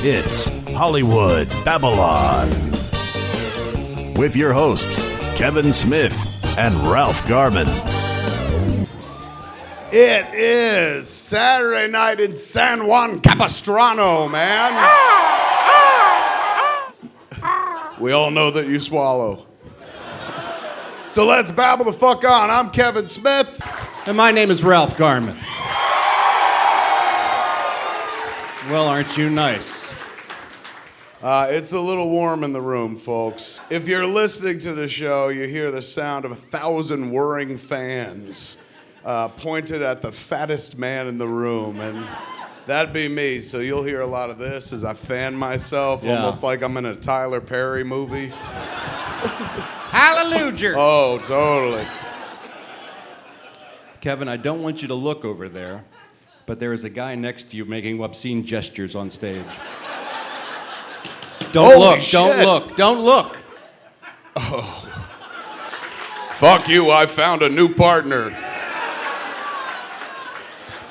It's Hollywood Babble-On with your hosts, Kevin Smith and Ralph Garman. It is Saturday night in San Juan Capistrano, man. We all know that you swallow. So let's babble the fuck on. I'm Kevin Smith. And my name is Ralph Garman. Well, aren't you nice? It's a little warm in the room, folks. If you're listening to the show, you hear the sound of 1,000 whirring fans pointed at the fattest man in the room, and that'd be me. So you'll hear a lot of this as I fan myself, almost like I'm in a Tyler Perry movie. Hallelujah! Oh, totally. Kevin, I don't want you to look over there, but there is a guy next to you making obscene gestures on stage. Don't Holy look, shit. don't look, don't look. Oh. Fuck you, I found a new partner.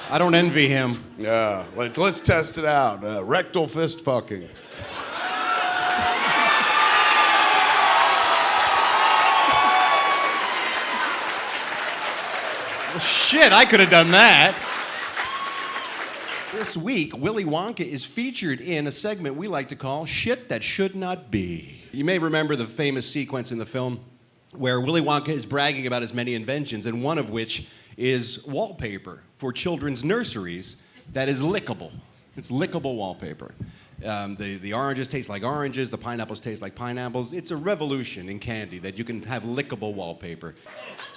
I don't envy him. Yeah, let's test it out. Rectal fist fucking. Well, shit, I could have done that. This week, Willy Wonka is featured in a segment we like to call Shit That Should Not Be. You may remember the famous sequence in the film where Willy Wonka is bragging about his many inventions, and one of which is wallpaper for children's nurseries that is lickable. It's lickable wallpaper. The oranges taste like oranges, the pineapples taste like pineapples. It's a revolution in candy that you can have lickable wallpaper.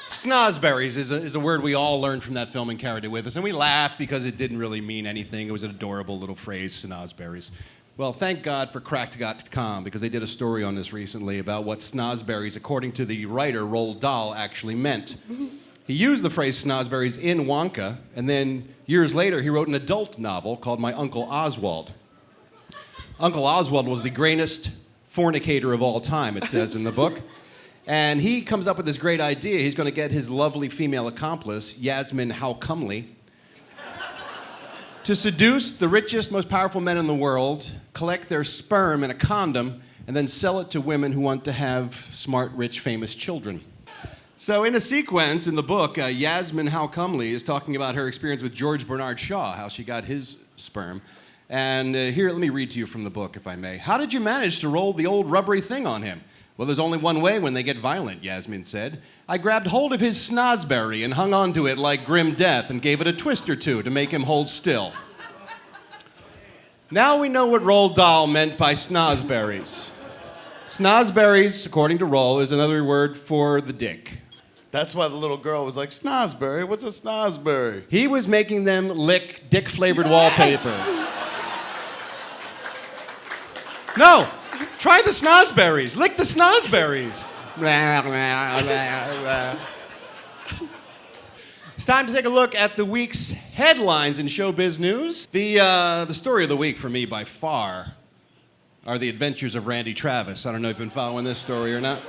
Snazberries is a word we all learned from that film and carried it with us, and we laughed because it didn't really mean anything. It was an adorable little phrase, snazberries. Well, thank God for Cracked.com, because they did a story on this recently about what snazberries, according to the writer Roald Dahl, actually meant. He used the phrase snozberries in Wonka, and then years later he wrote an adult novel called My Uncle Oswald. Uncle Oswald was the greatest fornicator of all time, it says in the book. And he comes up with this great idea. He's going to get his lovely female accomplice, Yasmin How Comely, to seduce the richest, most powerful men in the world, collect their sperm in a condom, and then sell it to women who want to have smart, rich, famous children. So in a sequence in the book, Yasmin How Comely is talking about her experience with George Bernard Shaw, how she got his sperm. And here, let me read to you from the book, if I may. How did you manage to roll the old rubbery thing on him? Well, there's only one way when they get violent, Yasmin said. I grabbed hold of his snozberry and hung onto it like grim death and gave it a twist or two to make him hold still. Now we know what Roald Dahl meant by snozberries. Snozberries, according to Roald, is another word for the dick. That's why the little girl was like, snozberry? What's a snozberry? He was making them lick dick-flavored wallpaper. No! Try the snozberries. Lick the snozberries. It's time to take a look at the week's headlines in showbiz news. The story of the week for me, by far, are the adventures of Randy Travis. I don't know if you've been following this story or not.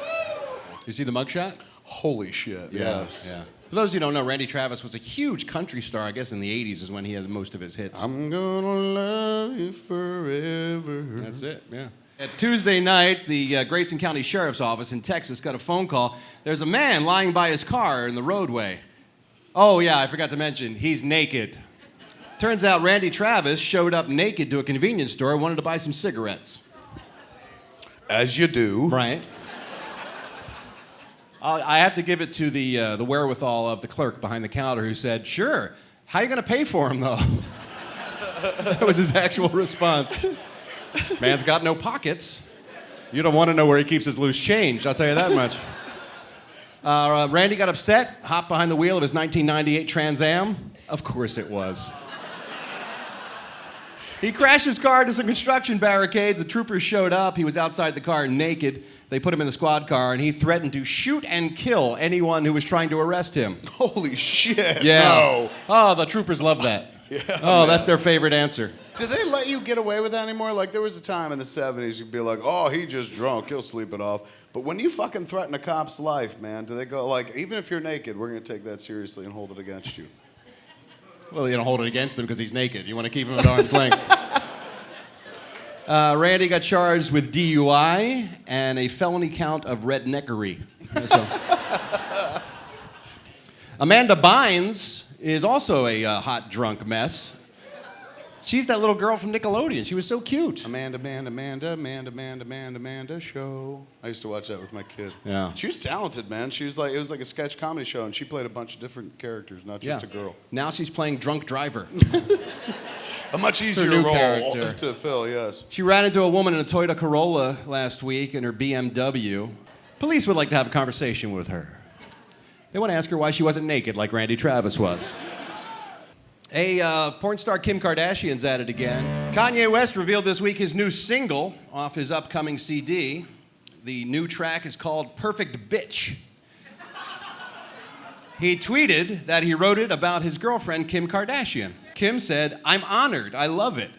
You see the mugshot? Holy shit, yes. Yeah. For those of you who don't know, Randy Travis was a huge country star. I guess in the 80s is when he had most of his hits. I'm gonna love you forever. That's it, yeah. At Tuesday night, the Grayson County Sheriff's Office in Texas got a phone call. There's a man lying by his car in the roadway. Oh, yeah, I forgot to mention, he's naked. Turns out Randy Travis showed up naked to a convenience store and wanted to buy some cigarettes. As you do. Right. I have to give it to the wherewithal of the clerk behind the counter who said, sure, how are you going to pay for him, though? That was his actual response. Man's got no pockets. You don't want to know where he keeps his loose change, I'll tell you that much. Randy got upset, hopped behind the wheel of his 1998 Trans Am. Of course it was. He crashed his car into some construction barricades. The troopers showed up. He was outside the car naked. They put him in the squad car, and he threatened to shoot and kill anyone who was trying to arrest him. Holy shit, Yeah. no. Oh, the troopers love that. Yeah, oh, man. That's their favorite answer. Do they let you get away with that anymore? Like, there was a time in the 70s you'd be like, oh, he just drunk, he'll sleep it off. But when you fucking threaten a cop's life, man, do they go, like, even if you're naked, we're going to take that seriously and hold it against you? Well, you don't hold it against him because he's naked. You want to keep him at arm's length. Randy got charged with DUI and a felony count of redneckery. So. Amanda Bynes is also a hot drunk mess. She's that little girl from Nickelodeon. She was so cute. Amanda show. I used to watch that with my kid. Yeah. She was talented, man. She was like, it was like a sketch comedy show, and she played a bunch of different characters, not just a girl. Now she's playing drunk driver. A much easier new role character. to fill, yes. She ran into a woman in a Toyota Corolla last week in her BMW. Police would like to have a conversation with her. They want to ask her why she wasn't naked like Randy Travis was. Porn star Kim Kardashian's at it again. Kanye West revealed this week his new single off his upcoming CD. The new track is called Perfect Bitch. He tweeted that he wrote it about his girlfriend, Kim Kardashian. Kim said, "I'm honored. I love it."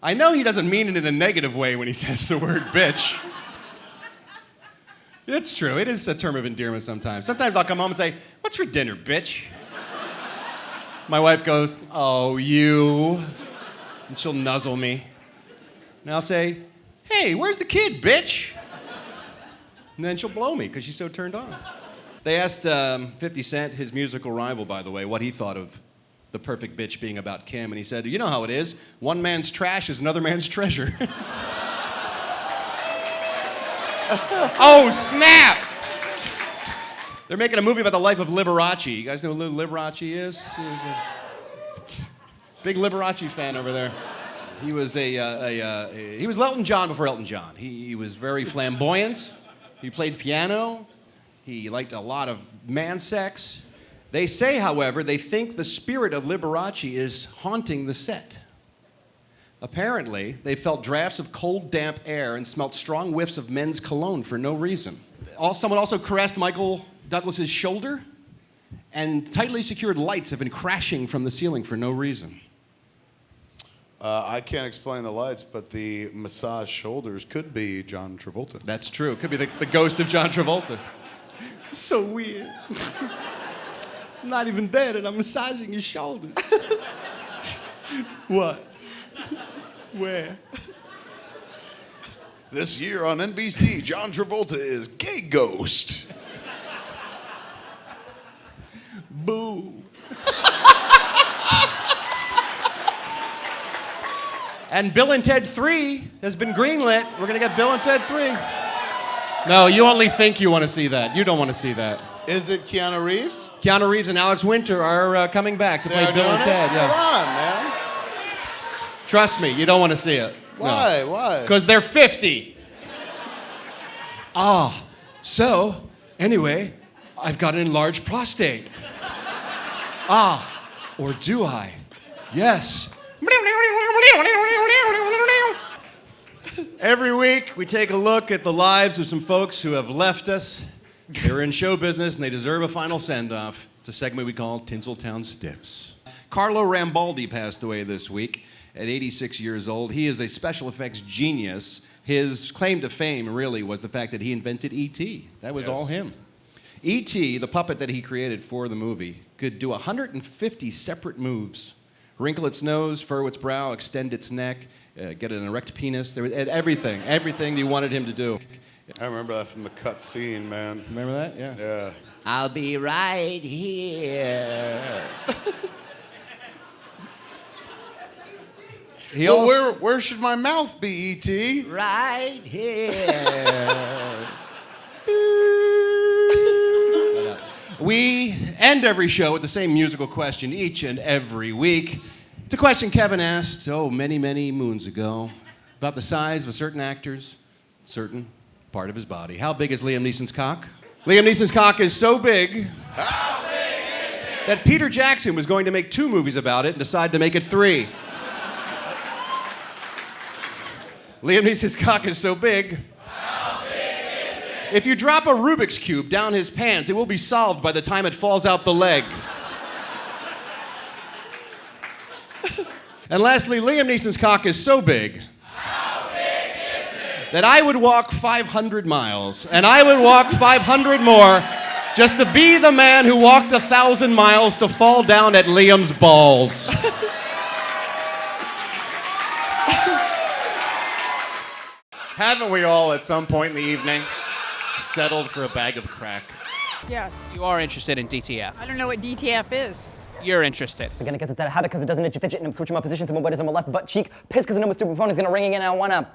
I know he doesn't mean it in a negative way when he says the word bitch. It's true. It is a term of endearment sometimes. Sometimes I'll come home and say, "What's for dinner, bitch?" My wife goes, "Oh, you." And she'll nuzzle me. And I'll say, "Hey, where's the kid, bitch?" And then she'll blow me because she's so turned on. They asked 50 Cent, his musical rival, by the way, what he thought of the Perfect Bitch being about Kim. And he said, "You know how it is. One man's trash is another man's treasure." Oh, snap! They're making a movie about the life of Liberace. You guys know who Liberace is? He was a big Liberace fan over there. He was he was Elton John before Elton John. He was very flamboyant. He played piano. He liked a lot of man sex. They say, however, they think the spirit of Liberace is haunting the set. Apparently, they felt drafts of cold, damp air and smelt strong whiffs of men's cologne for no reason. Someone also caressed Michael Douglas's shoulder, and tightly secured lights have been crashing from the ceiling for no reason. I can't explain the lights, but the massaged shoulders could be John Travolta. That's true. It could be the ghost of John Travolta. So weird. I'm not even dead, and I'm massaging his shoulders. What? Where? This year on NBC, John Travolta is Gay Ghost. Boo. And Bill and Ted 3 has been greenlit. We're going to get Bill and Ted 3. No, you only think you want to see that. You don't want to see that. Is it Keanu Reeves? Keanu Reeves and Alex Winter are coming back to play Bill and Ted. Come on, man. Trust me, you don't want to see it. Why? No. Why? Because they're 50. So, anyway, I've got an enlarged prostate. Or do I? Yes. Every week, we take a look at the lives of some folks who have left us. They're in show business, and they deserve a final send-off. It's a segment we call Tinseltown Stiffs. Carlo Rambaldi passed away this week at 86 years old. He is a special effects genius. His claim to fame, really, was the fact that he invented E.T. That was all him. E.T., the puppet that he created for the movie, could do 150 separate moves. Wrinkle its nose, furrow its brow, extend its neck, get an erect penis. There was everything you wanted him to do. I remember that from the cut scene, man. Remember that? Yeah. Yeah. I'll be right here. Where should my mouth be, E.T.? Right here. We end every show with the same musical question each and every week. It's a question Kevin asked, many, many moons ago, about the size of a certain actor's certain part of his body. How big is Liam Neeson's cock? Liam Neeson's cock is so big, that Peter Jackson was going to make 2 movies about it and decided to make it 3. Liam Neeson's cock is so big. If you drop a Rubik's Cube down his pants, it will be solved by the time it falls out the leg. And lastly, Liam Neeson's cock is so big that I would walk 500 miles, and I would walk 500 more just to be the man who walked 1,000 miles to fall down at Liam's balls. Haven't we all at some point in the evening settled for a bag of crack? Yes. You are interested in DTF. I don't know what DTF is. You're interested. Again, I guess it's out of habit because it doesn't itch you fidget and I'm switching my position to my wet is on my left butt cheek. Pissed because I know my stupid phone is gonna ring again and I wanna